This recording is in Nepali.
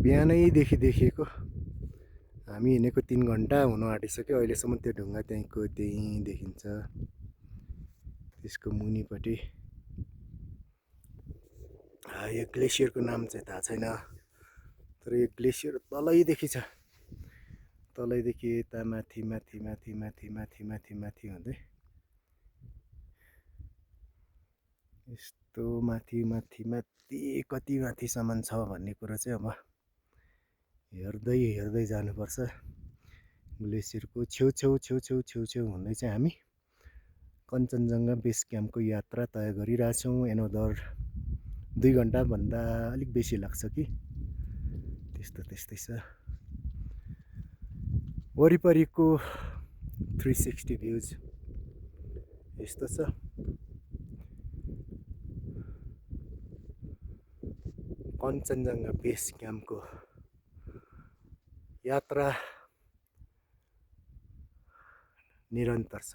बिहानैदेखि देखेको हामी हिँडेको 3 घन्टा हुन आँटिसक्यो। अहिलेसम्म त्यो ढुङ्गा त्यहीँको त्यहीँ देखिन्छ। त्यसको मुनिपट्टि यो ग्लेसियरको नाम चाहिँ थाहा छैन, तर यो ग्लेसियर तलैदेखि छ। तलैदेखि यता माथि माथि माथि माथि माथि माथि माथि हुँदै यस्तो माथि माथि माथि कति माथिसम्म छ भन्ने कुरो चाहिँ अब हेर्दै हेर्दै जानुपर्छ। ग्लेसियरको छेउ हुँदै चाहिँ हामी कञ्चनजङ्घा बेस क्याम्पको यात्रा तय गरिरहेछौँ। एनोदर 2 घन्टाभन्दा अलिक बेसी लाग्छ कि त्यस्तै छ। वरिपरिको 360 भ्यूज यस्तो छ। कञ्चनजङ्घा बेस क्याम्पको यात्रा निरन्तर छ।